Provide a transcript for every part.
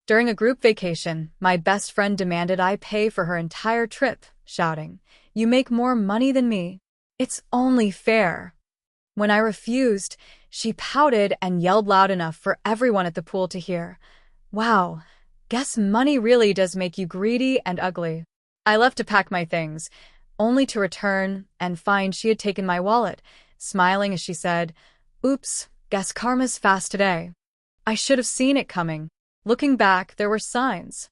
During a group vacation, my best friend demanded I pay for her entire trip, shouting, "You make more money than me. It's only fair." When I refused, she pouted and yelled loud enough for everyone at the pool to hear. Wow, guess money really does make you greedy and ugly. I left to pack my things, only to return and find she had taken my wallet, smiling as she said, "Oops, guess karma's fast today." I should have seen it coming. Looking back, there were signs.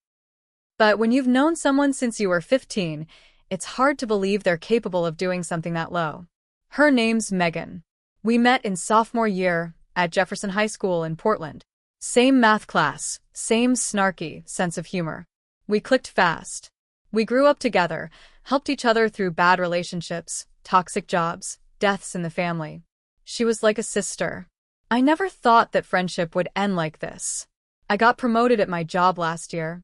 But when you've known someone since you were 15, it's hard to believe they're capable of doing something that low. Her name's Megan. We met in sophomore year at Jefferson High School in Portland. Same math class, same snarky sense of humor. We clicked fast. We grew up together, helped each other through bad relationships, toxic jobs, deaths in the family. She was like a sister. I never thought that friendship would end like this. I got promoted at my job last year.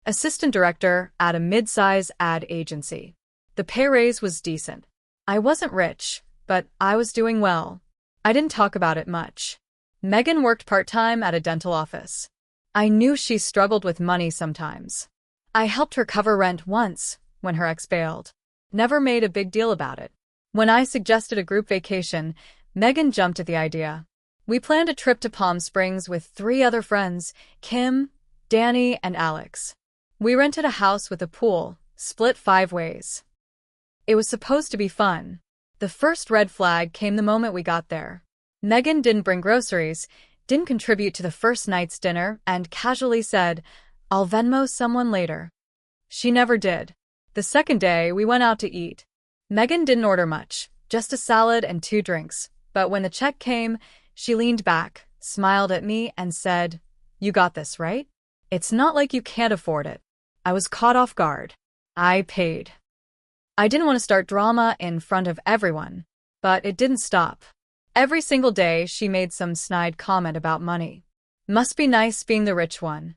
Assistant director at a mid-size ad agency. The pay raise was decent. I wasn't rich, but I was doing well. I didn't talk about it much. Megan worked part-time at a dental office. I knew she struggled with money sometimes. I helped her cover rent once when her ex bailed. Never made a big deal about it. When I suggested a group vacation, Megan jumped at the idea. We planned a trip to Palm Springs with 3 other friends, Kim, Danny, and Alex. We rented a house with a pool, split 5 ways. It was supposed to be fun. The first red flag came the moment we got there. Megan didn't bring groceries, didn't contribute to the first night's dinner, and casually said, "I'll Venmo someone later." She never did. The second day, we went out to eat. Megan didn't order much, just a salad and 2 drinks, but when the check came, she leaned back, smiled at me, and said, "You got this, right? It's not like you can't afford it." I was caught off guard. I paid. I didn't want to start drama in front of everyone, but it didn't stop. Every single day, she made some snide comment about money. Must be nice being the rich one.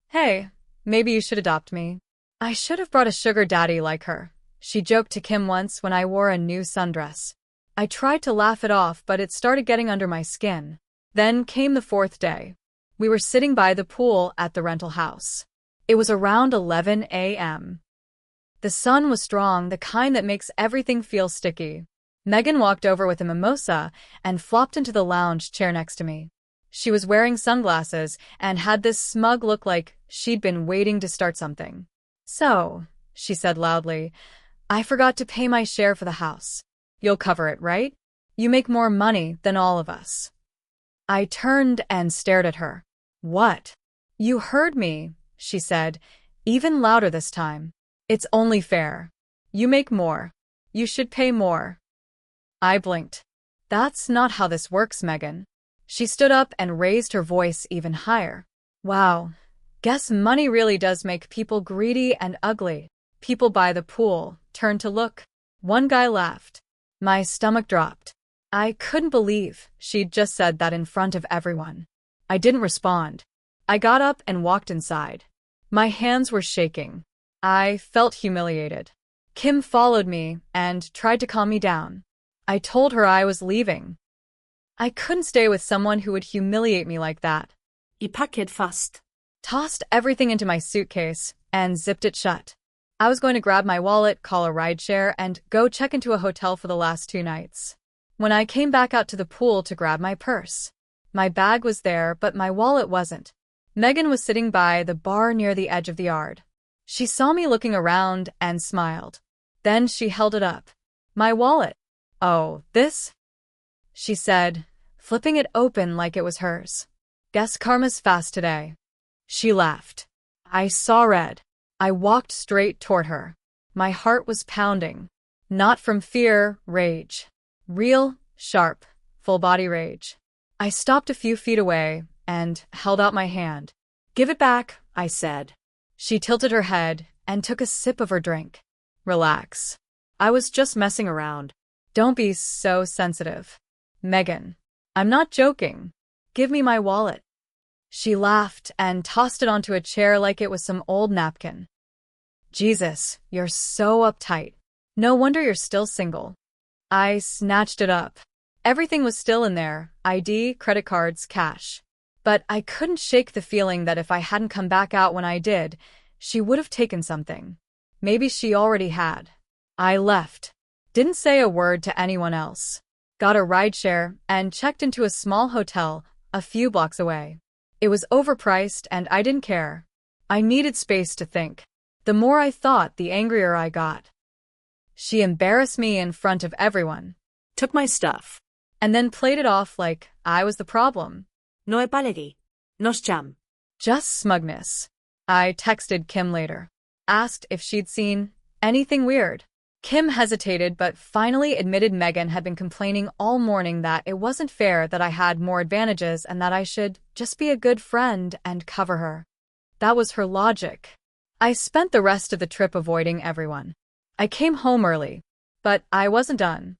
Hey, maybe you should adopt me. I should have brought a sugar daddy like her, she joked to Kim once when I wore a new sundress. I tried to laugh it off, but it started getting under my skin. Then came the 4th day. We were sitting by the pool at the rental house. It was around 11 a.m. The sun was strong, the kind that makes everything feel sticky. Megan walked over with a mimosa and flopped into the lounge chair next to me. She was wearing sunglasses and had this smug look like she'd been waiting to start something. "So," she said loudly, "I forgot to pay my share for the house. You'll cover it, right? You make more money than all of us." I turned and stared at her. "What?" "You heard me," she said, even louder this time. "It's only fair. You make more. You should pay more." I blinked. "That's not how this works, Megan." She stood up and raised her voice even higher. "Wow, guess money really does make people greedy and ugly." People by the pool turned to look. One guy laughed. My stomach dropped. I couldn't believe she'd just said that in front of everyone. I didn't respond. I got up and walked inside. My hands were shaking. I felt humiliated. Kim followed me and tried to calm me down. I told her I was leaving. I couldn't stay with someone who would humiliate me like that. I packet fast. Tossed everything into my suitcase and zipped it shut. I was going to grab my wallet, call a rideshare, and go check into a hotel for the last 2 nights. When I came back out to the pool to grab my purse, my bag was there, but my wallet wasn't. Megan was sitting by the bar near the edge of the yard. She saw me looking around and smiled. Then she held it up. "My wallet." "Oh, this?" she said, flipping it open like it was hers. "Guess karma's fast today." She laughed. I saw red. I walked straight toward her. My heart was pounding. Not from fear, rage. Real, sharp, full-body rage. I stopped a few feet away and held out my hand. "Give it back," I said. She tilted her head and took a sip of her drink. "Relax. I was just messing around. Don't be so sensitive." "Megan, I'm not joking. Give me my wallet." She laughed and tossed it onto a chair like it was some old napkin. "Jesus, you're so uptight. No wonder you're still single." I snatched it up. Everything was still in there: ID, credit cards, cash. But I couldn't shake the feeling that if I hadn't come back out when I did, she would have taken something. Maybe she already had. I left. Didn't say a word to anyone else. Got a rideshare and checked into a small hotel a few blocks away. It was overpriced and I didn't care. I needed space to think. The more I thought, the angrier I got. She embarrassed me in front of everyone. Took my stuff. And then played it off like I was the problem. No e palegui. Nos jam. Just smugness. I texted Kim later. Asked if she'd seen anything weird. Kim hesitated but finally admitted Megan had been complaining all morning that it wasn't fair that I had more advantages and that I should just be a good friend and cover her. That was her logic. I spent the rest of the trip avoiding everyone. I came home early, but I wasn't done.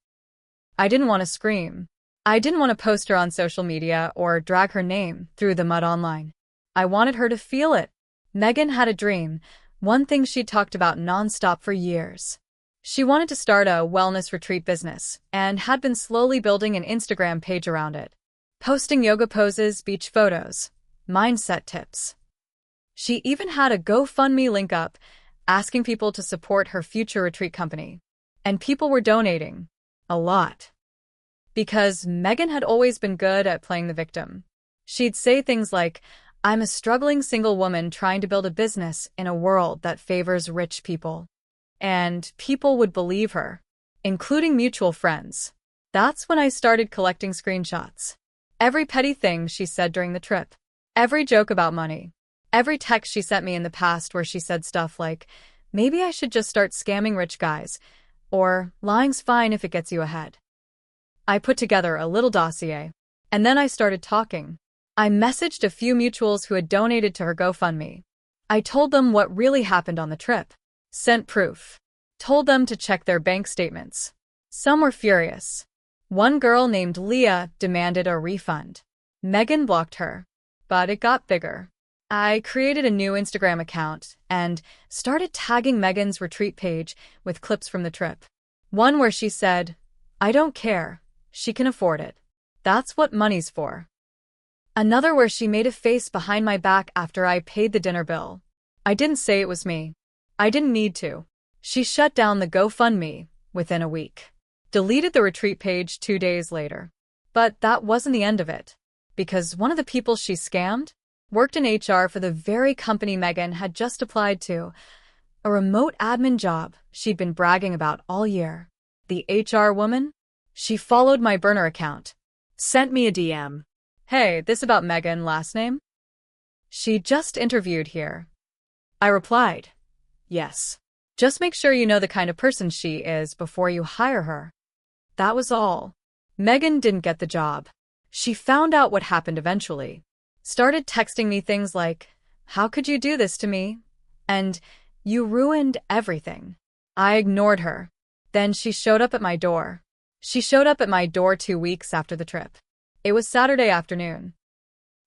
I didn't want to scream. I didn't want to post her on social media or drag her name through the mud online. I wanted her to feel it. Megan had a dream, one thing she'd talked about nonstop for years. She wanted to start a wellness retreat business and had been slowly building an Instagram page around it, posting yoga poses, beach photos, mindset tips. She even had a GoFundMe link up, asking people to support her future retreat company. And people were donating. A lot. Because Megan had always been good at playing the victim. She'd say things like, "I'm a struggling single woman trying to build a business in a world that favors rich people." And people would believe her, including mutual friends. That's when I started collecting screenshots. Every petty thing she said during the trip. Every joke about money. Every text she sent me in the past where she said stuff like, "Maybe I should just start scamming rich guys," or "Lying's fine if it gets you ahead." I put together a little dossier, and then I started talking. I messaged a few mutuals who had donated to her GoFundMe. I told them what really happened on the trip. Sent proof. Told them to check their bank statements. Some were furious. One girl named Leah demanded a refund. Megan blocked her. But it got bigger. I created a new Instagram account and started tagging Megan's retreat page with clips from the trip. One where she said, "I don't care. She can afford it. That's what money's for." Another where she made a face behind my back after I paid the dinner bill. I didn't say it was me. I didn't need to. She shut down the GoFundMe within a week. Deleted the retreat page 2 days later. But that wasn't the end of it. Because one of the people she scammed worked in HR for the very company Megan had just applied to. A remote admin job she'd been bragging about all year. The HR woman? She followed my burner account. Sent me a DM. "Hey, this about Megan, last name?" "She just interviewed here." I replied, "Yes. Just make sure you know the kind of person she is before you hire her." That was all. Megan didn't get the job. She found out what happened eventually. Started texting me things like, "How could you do this to me?" and "You ruined everything." I ignored her. Then she showed up at my door. She showed up at my door 2 weeks after the trip. It was Saturday afternoon.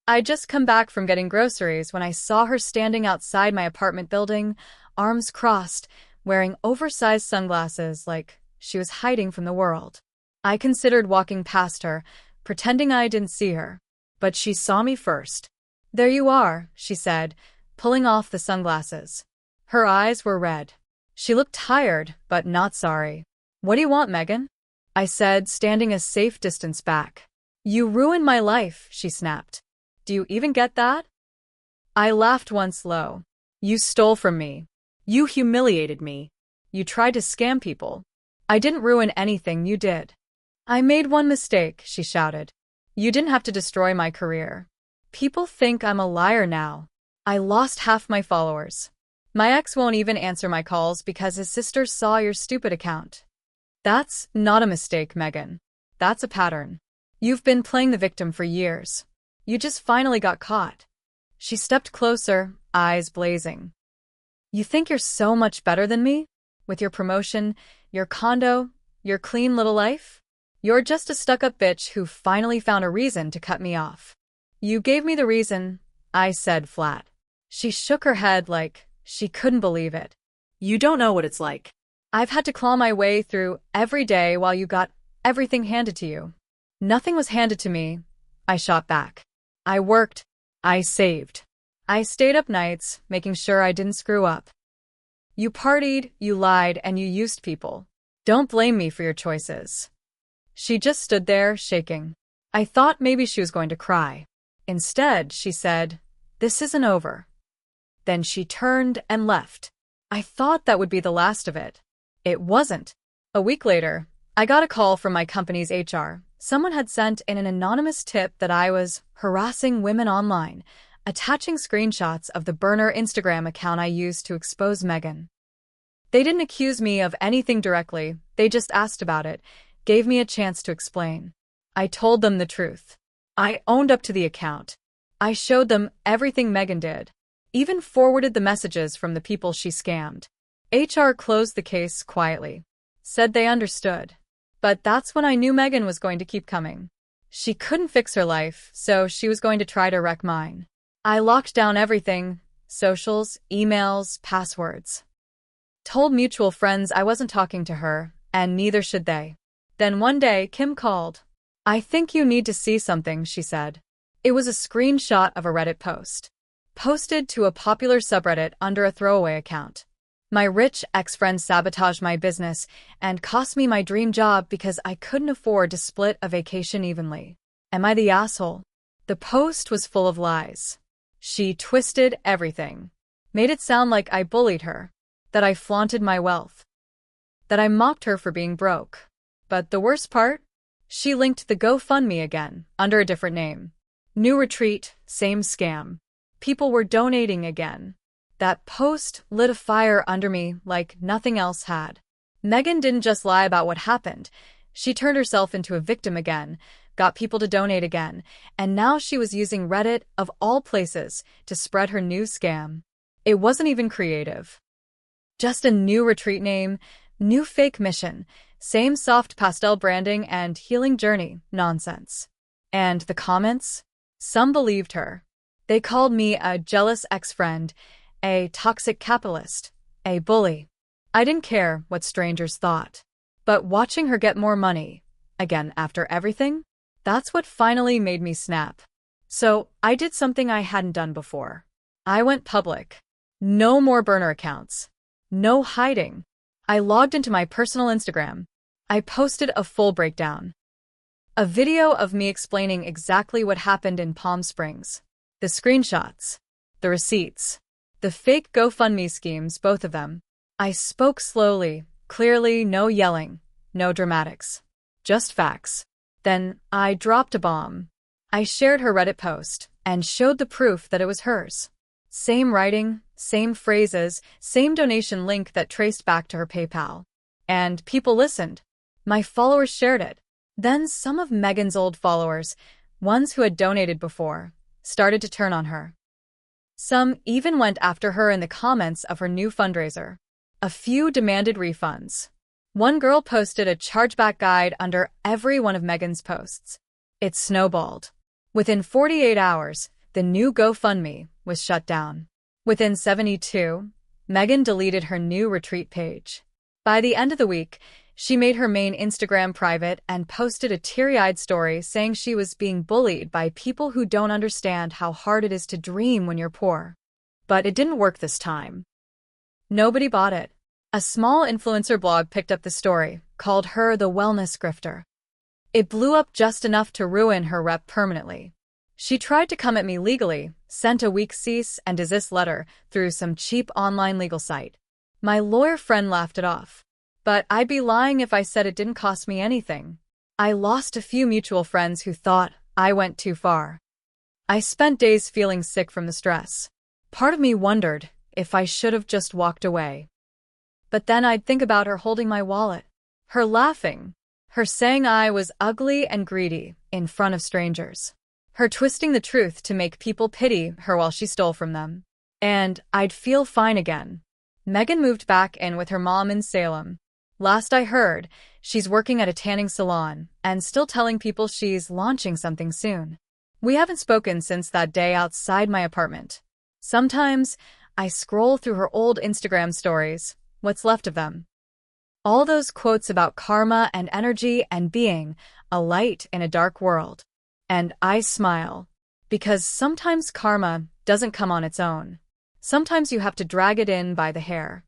I'd just come back from getting groceries when I saw her standing outside my apartment building, arms crossed, wearing oversized sunglasses like she was hiding from the world. I considered walking past her, pretending I didn't see her. But she saw me first. "There you are," she said, pulling off the sunglasses. Her eyes were red. She looked tired, but not sorry. "What do you want, Megan?" I said, standing a safe distance back. "You ruined my life," she snapped. "Do you even get that?" I laughed once low. "You stole from me. You humiliated me. You tried to scam people. I didn't ruin anything, you did." "I made one mistake," she shouted. "You didn't have to destroy my career. People think I'm a liar now. I lost half my followers. My ex won't even answer my calls because his sister saw your stupid account." "That's not a mistake, Megan. That's a pattern. You've been playing the victim for years. You just finally got caught." She stepped closer, eyes blazing. "You think you're so much better than me? With your promotion, your condo, your clean little life? You're just a stuck-up bitch who finally found a reason to cut me off." "You gave me the reason," I said flat. She shook her head like she couldn't believe it. "You don't know what it's like. I've had to claw my way through every day while you got everything handed to you." "Nothing was handed to me," I shot back. "I worked, I saved. I stayed up nights, making sure I didn't screw up. You partied, you lied, and you used people. Don't blame me for your choices. She just stood there, shaking. I thought maybe she was going to cry. Instead, she said, "This isn't over." Then she turned and left. I thought that would be the last of it. It wasn't. A week later, I got a call from my company's HR. Someone had sent in an anonymous tip that I was harassing women online, attaching screenshots of the burner Instagram account I used to expose Megan. They didn't accuse me of anything directly, they just asked about it, gave me a chance to explain. I told them the truth. I owned up to the account. I showed them everything Megan did. Even forwarded the messages from the people she scammed. HR closed the case quietly. Said they understood. But that's when I knew Megan was going to keep coming. She couldn't fix her life, so she was going to try to wreck mine. I locked down everything, socials, emails, passwords. Told mutual friends I wasn't talking to her, and neither should they. Then one day, Kim called. "I think you need to see something," she said. It was a screenshot of a Reddit post. Posted to a popular subreddit under a throwaway account. My rich ex-friend sabotaged my business and cost me my dream job because I couldn't afford to split a vacation evenly. Am I the asshole? The post was full of lies. She twisted everything. Made it sound like I bullied her. That I flaunted my wealth. That I mocked her for being broke. But the worst part? She linked the GoFundMe again, under a different name. New retreat, same scam. People were donating again. That post lit a fire under me like nothing else had. Megan didn't just lie about what happened. She turned herself into a victim again, got people to donate again, and now she was using Reddit, of all places, to spread her new scam. It wasn't even creative. Just a new retreat name, new fake mission, same soft pastel branding and healing journey nonsense. And the comments? Some believed her. They called me a jealous ex-friend, a toxic capitalist, a bully. I didn't care what strangers thought. But watching her get more money, again after everything, that's what finally made me snap. So I did something I hadn't done before. I went public. No more burner accounts. No hiding. I logged into my personal Instagram. I posted a full breakdown. A video of me explaining exactly what happened in Palm Springs. The screenshots. The receipts. The fake GoFundMe schemes, both of them. I spoke slowly, clearly, no yelling, no dramatics. Just facts. Then I dropped a bomb. I shared her Reddit post and showed the proof that it was hers. Same writing, same phrases, same donation link that traced back to her PayPal. And people listened. My followers shared it. Then some of Megan's old followers, ones who had donated before, started to turn on her. Some even went after her in the comments of her new fundraiser. A few demanded refunds. One girl posted a chargeback guide under every one of Megan's posts. It snowballed. Within 48 hours, the new GoFundMe was shut down. Within 72, Megan deleted her new retreat page. By the end of the week, she made her main Instagram private and posted a teary-eyed story saying she was being bullied by people who don't understand how hard it is to dream when you're poor. But it didn't work this time. Nobody bought it. A small influencer blog picked up the story, called her the wellness grifter. It blew up just enough to ruin her rep permanently. She tried to come at me legally, sent a weak cease and desist letter through some cheap online legal site. My lawyer friend laughed it off. But I'd be lying if I said it didn't cost me anything. I lost a few mutual friends who thought I went too far. I spent days feeling sick from the stress. Part of me wondered if I should have just walked away. But then I'd think about her holding my wallet, her laughing, her saying I was ugly and greedy in front of strangers, her twisting the truth to make people pity her while she stole from them. And I'd feel fine again. Megan moved back in with her mom in Salem. Last I heard, she's working at a tanning salon and still telling people she's launching something soon. We haven't spoken since that day outside my apartment. Sometimes I scroll through her old Instagram stories, what's left of them. All those quotes about karma and energy and being a light in a dark world. And I smile. Because sometimes karma doesn't come on its own. Sometimes you have to drag it in by the hair.